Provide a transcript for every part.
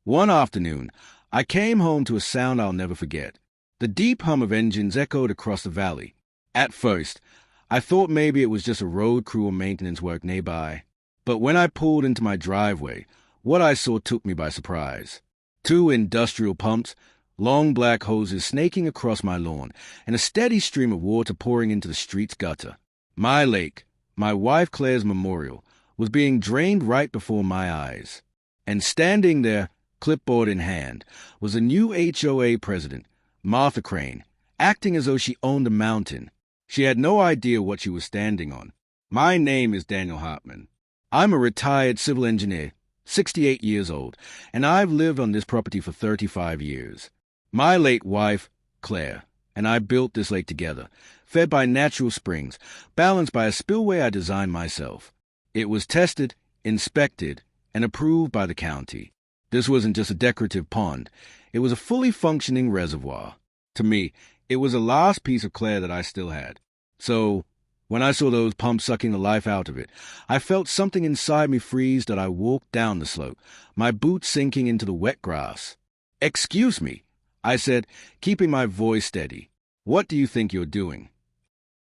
One afternoon, I came home to a sound I'll never forget. The deep hum of engines echoed across the valley. At first, I thought maybe it was just a road crew or maintenance work nearby. But when I pulled into my driveway, what I saw took me by surprise. 2 industrial pumps, long black hoses snaking across my lawn, and a steady stream of water pouring into the street's gutter. My lake, my wife Claire's memorial, was being drained right before my eyes. And standing there, clipboard in hand, was a new HOA president, Martha Crane, acting as though she owned a mountain. She had no idea what she was standing on. My name is Daniel Hartman. I'm a retired civil engineer, 68 years old, and I've lived on this property for 35 years. My late wife, Claire, and I built this lake together, fed by natural springs, balanced by a spillway I designed myself. It was tested, inspected, and approved by the county. This wasn't just a decorative pond. It was a fully functioning reservoir. To me, it was the last piece of Claire that I still had. So, when I saw those pumps sucking the life out of it, I felt something inside me freeze that I walked down the slope, my boots sinking into the wet grass. "Excuse me," I said, keeping my voice steady. "What do you think you're doing?"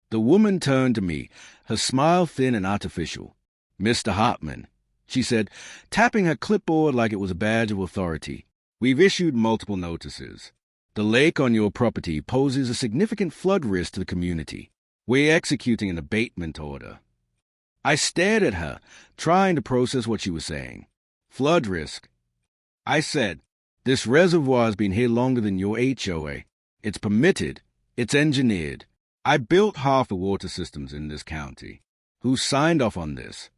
The woman turned to me, her smile thin and artificial. "Mr. Hartman," she said, tapping her clipboard like it was a badge of authority, "we've issued multiple notices. The lake on your property poses a significant flood risk to the community. We're executing an abatement order." I stared at her, trying to process what she was saying. "Flood risk?" I said, "This reservoir has been here longer than your HOA. It's permitted. It's engineered. I built half the water systems in this county. Who signed off on this?"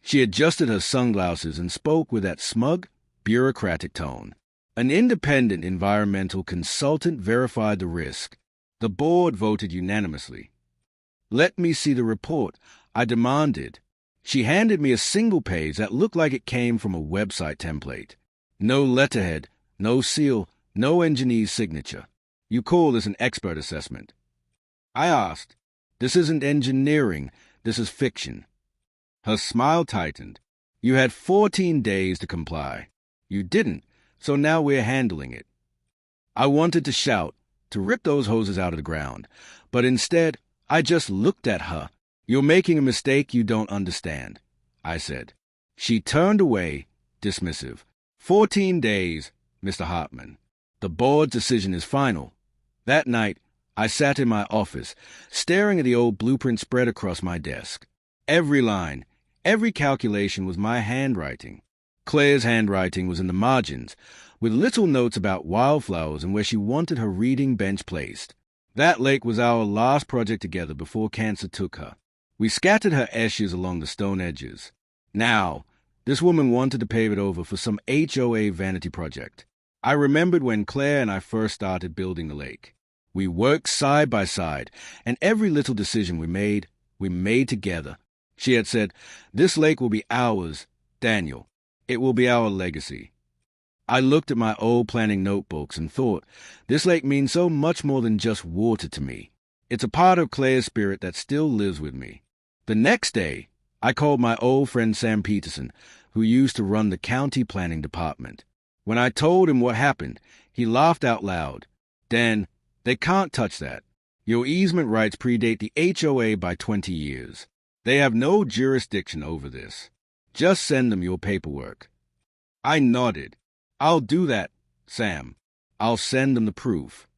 She adjusted her sunglasses and spoke with that smug, bureaucratic tone. "An independent environmental consultant verified the risk. The board voted unanimously." "Let me see the report," I demanded. She handed me a single page that looked like it came from a website template. No letterhead, no seal, no engineer's signature. "You call this an expert assessment?" I asked. "This isn't engineering, this is fiction." Her smile tightened. "You had 14 days to comply. You didn't, so now we're handling it." I wanted to shout, to rip those hoses out of the ground, but instead, I just looked at her. "You're making a mistake you don't understand," I said. She turned away, dismissive. 14 days, Mr. Hartman. The board's decision is final." That night, I sat in my office, staring at the old blueprint spread across my desk. Every line, every calculation was my handwriting. Claire's handwriting was in the margins, with little notes about wildflowers and where she wanted her reading bench placed. That lake was our last project together before cancer took her. We scattered her ashes along the stone edges. Now, this woman wanted to pave it over for some HOA vanity project. I remembered when Claire and I first started building the lake. We worked side by side, and every little decision we made together. She had said, "This lake will be ours, Daniel. It will be our legacy." I looked at my old planning notebooks and thought, this lake means so much more than just water to me. It's a part of Claire's spirit that still lives with me. The next day, I called my old friend Sam Peterson, who used to run the county planning department. When I told him what happened, he laughed out loud. "Dan, they can't touch that. Your easement rights predate the HOA by 20 years. They have no jurisdiction over this. Just send them your paperwork." I nodded. "I'll do that, Sam. I'll send them the proof."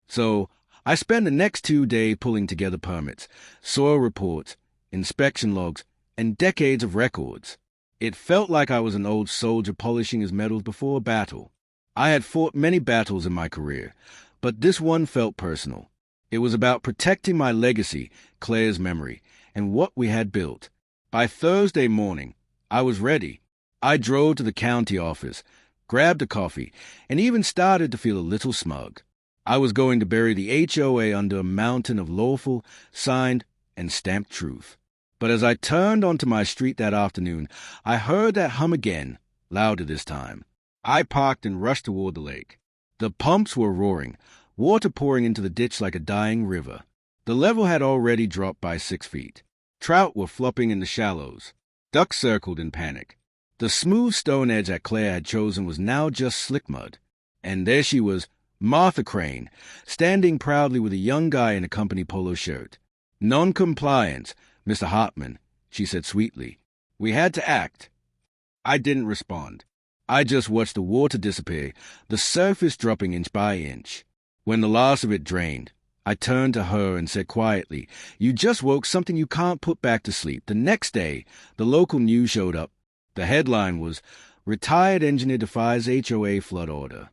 So I spent the next 2 days pulling together permits, soil reports, inspection logs, and decades of records. It felt like I was an old soldier polishing his medals before a battle. I had fought many battles in my career, but this one felt personal. It was about protecting my legacy, Claire's memory, and what we had built. By Thursday morning, I was ready. I drove to the county office, grabbed a coffee, and even started to feel a little smug. I was going to bury the HOA under a mountain of lawful, signed, and stamped truth. But as I turned onto my street that afternoon, I heard that hum again, louder this time. I parked and rushed toward the lake. The pumps were roaring, water pouring into the ditch like a dying river. The level had already dropped by 6 feet. Trout were flopping in the shallows. Ducks circled in panic. The smooth stone edge that Claire had chosen was now just slick mud. And there she was, Martha Crane, standing proudly with a young guy in a company polo shirt. "Non-compliance, Mr. Hartman," she said sweetly. "We had to act." I didn't respond. I just watched the water disappear, the surface dropping inch by inch. When the last of it drained, I turned to her and said quietly, "You just woke something you can't put back to sleep." The next day, the local news showed up. The headline was, "Retired Engineer Defies HOA Flood Order."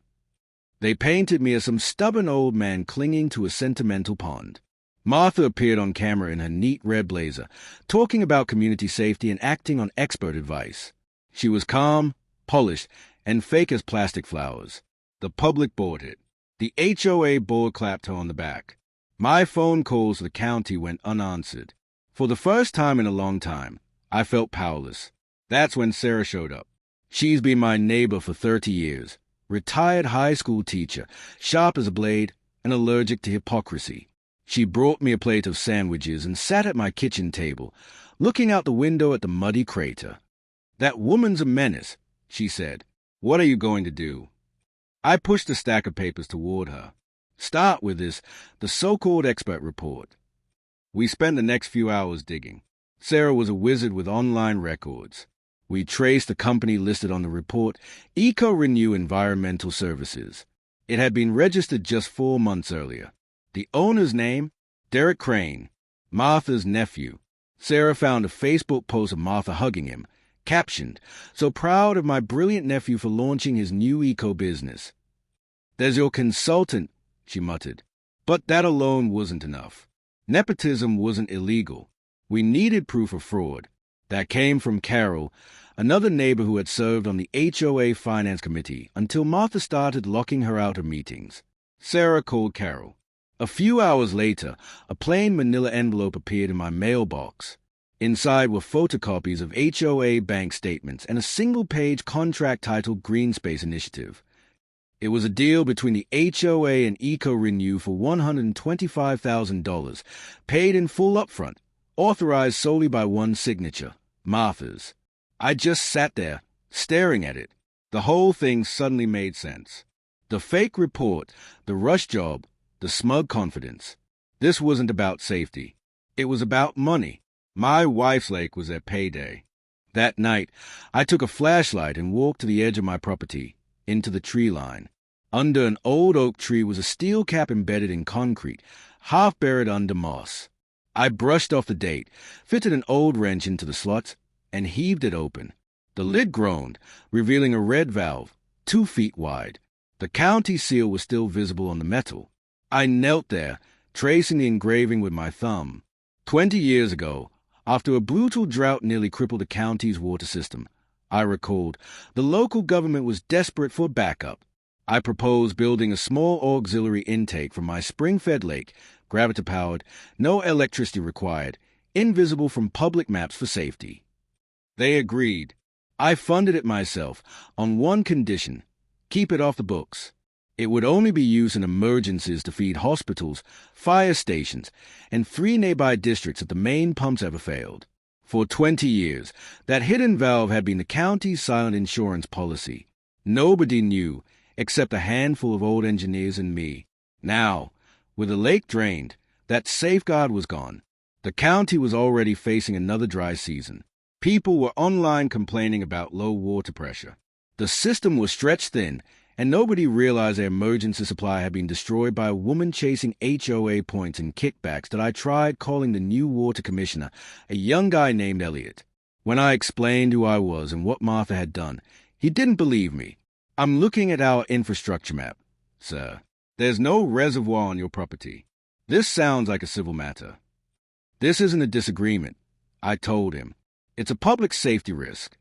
They painted me as some stubborn old man clinging to a sentimental pond. Martha appeared on camera in her neat red blazer, talking about community safety and acting on expert advice. She was calm, polished, and fake as plastic flowers. The public bought it. The HOA board clapped her on the back. My phone calls to the county went unanswered. For the first time in a long time, I felt powerless. That's when Sarah showed up. She's been my neighbor for 30 years. Retired high school teacher, sharp as a blade, and allergic to hypocrisy. She brought me a plate of sandwiches and sat at my kitchen table, looking out the window at the muddy crater. "That woman's a menace," she said. "What are you going to do?" I pushed a stack of papers toward her. "Start with the so-called expert report." We spent the next few hours digging. Sarah was a wizard with online records. We traced the company listed on the report, Eco-Renew Environmental Services. It had been registered just 4 months earlier. The owner's name? Derek Crane, Martha's nephew. Sarah found a Facebook post of Martha hugging him, captioned, "So proud of my brilliant nephew for launching his new eco-business." "There's your consultant," she muttered. But that alone wasn't enough. Nepotism wasn't illegal. We needed proof of fraud. That came from Carol, another neighbor who had served on the HOA Finance Committee until Martha started locking her out of meetings. Sarah called Carol. A few hours later, a plain manila envelope appeared in my mailbox. Inside were photocopies of HOA bank statements and a single-page contract titled Green Space Initiative. It was a deal between the HOA and Eco-Renew for $125,000, paid in full upfront, authorized solely by one signature, Martha's. I just sat there, staring at it. The whole thing suddenly made sense. The fake report, the rush job, the smug confidence. This wasn't about safety. It was about money. My wife's lake was their payday. That night, I took a flashlight and walked to the edge of my property, into the tree line. Under an old oak tree was a steel cap embedded in concrete, half buried under moss. I brushed off the date, fitted an old wrench into the slots, and heaved it open. The lid groaned, revealing a red valve, 2 feet wide. The county seal was still visible on the metal. I knelt there, tracing the engraving with my thumb. 20 years ago, after a brutal drought nearly crippled the county's water system, I recalled, the local government was desperate for backup. I proposed building a small auxiliary intake from my spring-fed lake, gravity-powered, no electricity required, invisible from public maps for safety. They agreed. I funded it myself, on one condition: keep it off the books. It would only be used in emergencies to feed hospitals, fire stations, and 3 nearby districts if the main pumps ever failed. For 20 years, that hidden valve had been the county's silent insurance policy. Nobody knew, except a handful of old engineers and me. Now, with the lake drained, that safeguard was gone. The county was already facing another dry season. People were online complaining about low water pressure. The system was stretched thin, and nobody realized their emergency supply had been destroyed by a woman chasing HOA points and kickbacks that I tried calling the new water commissioner, a young guy named Elliot. When I explained who I was and what Martha had done, he didn't believe me. "I'm looking at our infrastructure map, sir. There's no reservoir on your property. This sounds like a civil matter." "This isn't a disagreement," I told him. "It's a public safety risk."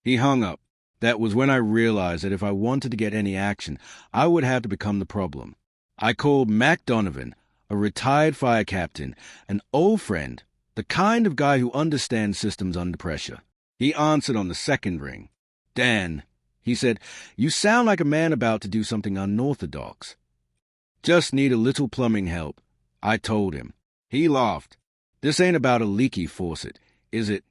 He hung up. That was when I realized that if I wanted to get any action, I would have to become the problem. I called Mac Donovan, a retired fire captain, an old friend, the kind of guy who understands systems under pressure. He answered on the second ring. "Dan," he said, "you sound like a man about to do something unorthodox." "Just need a little plumbing help," I told him. He laughed. "This ain't about a leaky faucet, is it?"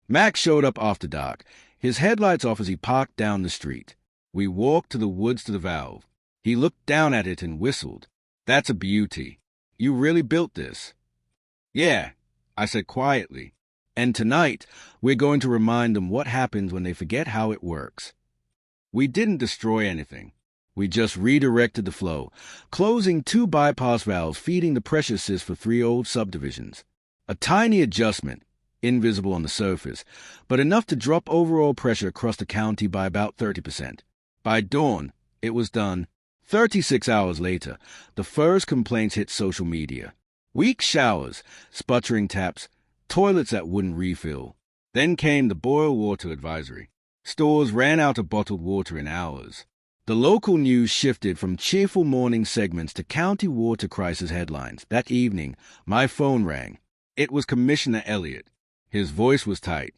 Mac showed up after dark, his headlights off as he parked down the street. We walked to the woods to the valve. He looked down at it and whistled. "That's a beauty. You really built this?" "Yeah," I said quietly. "And tonight, we're going to remind them what happens when they forget how it works." We didn't destroy anything. We just redirected the flow, closing 2 bypass valves feeding the pressure assist for 3 old subdivisions. A tiny adjustment, invisible on the surface, but enough to drop overall pressure across the county by about 30%. By dawn, it was done. 36 hours later, the first complaints hit social media. Weak showers, sputtering taps, toilets that wouldn't refill. Then came the boil water advisory. Stores ran out of bottled water in hours. The local news shifted from cheerful morning segments to county water crisis headlines. That evening, my phone rang. It was Commissioner Elliott. His voice was tight.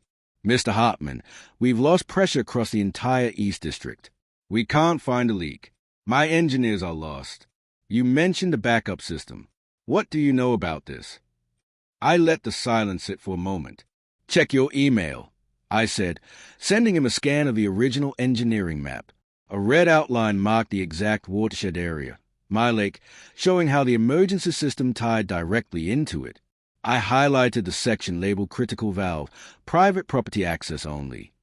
"Mr. Hartman, we've lost pressure across the entire East District. We can't find a leak. My engineers are lost. You mentioned a backup system. What do you know about this?" I let the silence sit for a moment. "Check your email," I said, sending him a scan of the original engineering map. A red outline marked the exact watershed area, my lake, showing how the emergency system tied directly into it. I highlighted the section labeled critical valve, private property access only.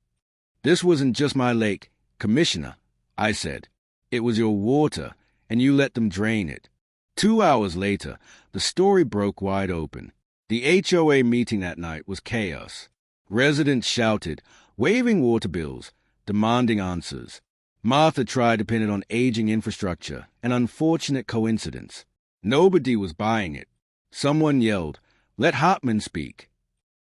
"This wasn't just my lake, Commissioner," I said. "It was your water, and you let them drain it." 2 hours later, the story broke wide open. The HOA meeting that night was chaos. Residents shouted, waving water bills, demanding answers. Martha tried to pin it on aging infrastructure, an unfortunate coincidence. Nobody was buying it. Someone yelled, "Let Hartman speak."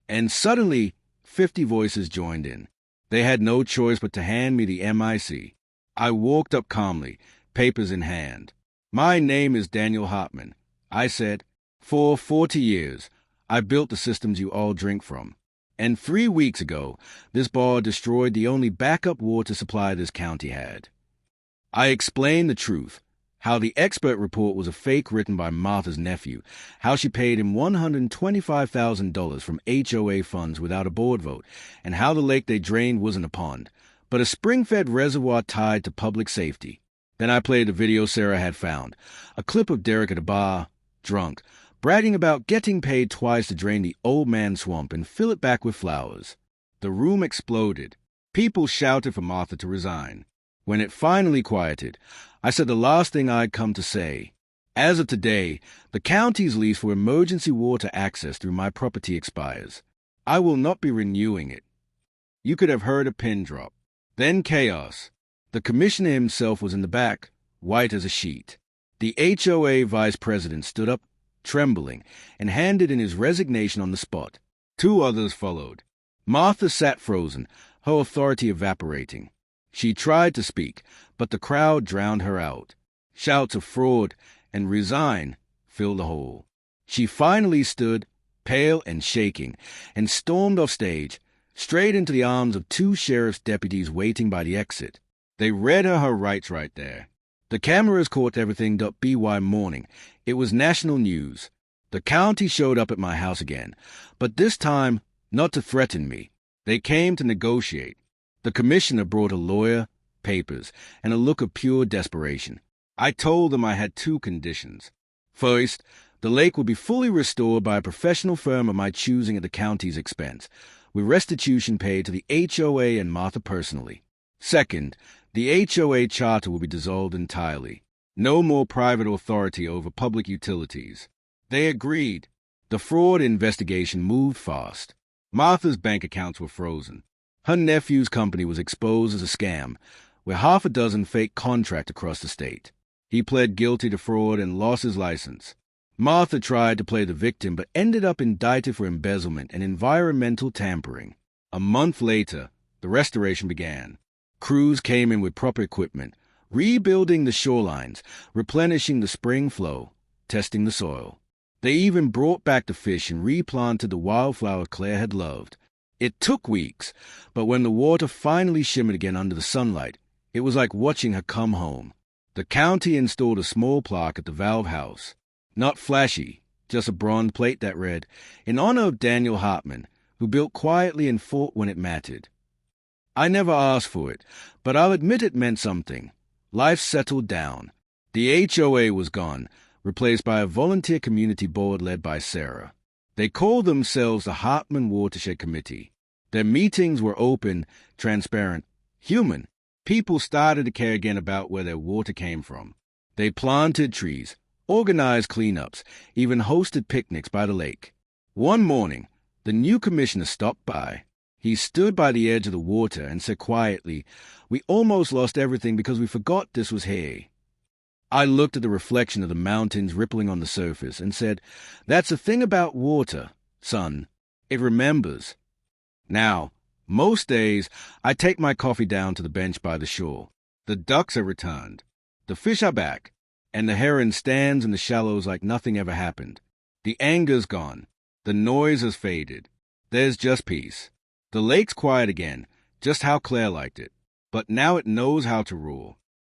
And suddenly, 50 voices joined in. They had no choice but to hand me the MIC. I walked up calmly, papers in hand. "My name is Daniel Hartman," I said. "For 40 years, I built the systems you all drink from. And 3 weeks ago, this bar destroyed the only backup water supply this county had." I explained the truth, how the expert report was a fake written by Martha's nephew, how she paid him $125,000 from HOA funds without a board vote, and how the lake they drained wasn't a pond, but a spring-fed reservoir tied to public safety. Then I played the video Sarah had found, a clip of Derek at a bar, drunk, bragging about getting paid twice to drain the old man swamp and fill it back with flowers. The room exploded. People shouted for Martha to resign. When it finally quieted, I said the last thing I'd come to say. As of today, the county's lease for emergency water access through my property expires. I will not be renewing it. You could have heard a pin drop. Then chaos. The commissioner himself was in the back, white as a sheet. The HOA vice president stood up, trembling, and handed in his resignation on the spot. 2 others followed. Martha sat frozen, her authority evaporating. She tried to speak, but the crowd drowned her out. Shouts of fraud and resign filled the hall. She finally stood, pale and shaking, and stormed off stage, straight into the arms of 2 sheriff's deputies waiting by the exit. They read her rights right there. The cameras caught everything. BY morning. It was national news. The county showed up at my house again, but this time not to threaten me. They came to negotiate. The commissioner brought a lawyer, papers, and a look of pure desperation. I told them I had 2 conditions. First, the lake would be fully restored by a professional firm of my choosing at the county's expense, with restitution paid to the HOA and Martha personally. Second, the HOA charter will be dissolved entirely. No more private authority over public utilities. They agreed. The fraud investigation moved fast. Martha's bank accounts were frozen. Her nephew's company was exposed as a scam, with 6 fake contracts across the state. He pled guilty to fraud and lost his license. Martha tried to play the victim but ended up indicted for embezzlement and environmental tampering. A month later, the restoration began. Crews came in with proper equipment, rebuilding the shorelines, replenishing the spring flow, testing the soil. They even brought back the fish and replanted the wildflower Claire had loved. It took weeks, but when the water finally shimmered again under the sunlight, it was like watching her come home. The county installed a small plaque at the valve house. Not flashy, just a bronze plate that read, "In honor of Daniel Hartman, who built quietly and fought when it mattered." I never asked for it, but I'll admit it meant something. Life settled down. The HOA was gone, replaced by a volunteer community board led by Sarah. They called themselves the Hartman Watershed Committee. Their meetings were open, transparent, human. People started to care again about where their water came from. They planted trees, organized cleanups, even hosted picnics by the lake. One morning, the new commissioner stopped by. He stood by the edge of the water and said quietly, "We almost lost everything because we forgot this was here." I looked at the reflection of the mountains rippling on the surface and said, "That's the thing about water, son. It remembers." Now, most days, I take my coffee down to the bench by the shore. The ducks have returned. The fish are back, and the heron stands in the shallows like nothing ever happened. The anger's gone. The noise has faded. There's just peace. The lake's quiet again, just how Claire liked it. But now it knows how to rule.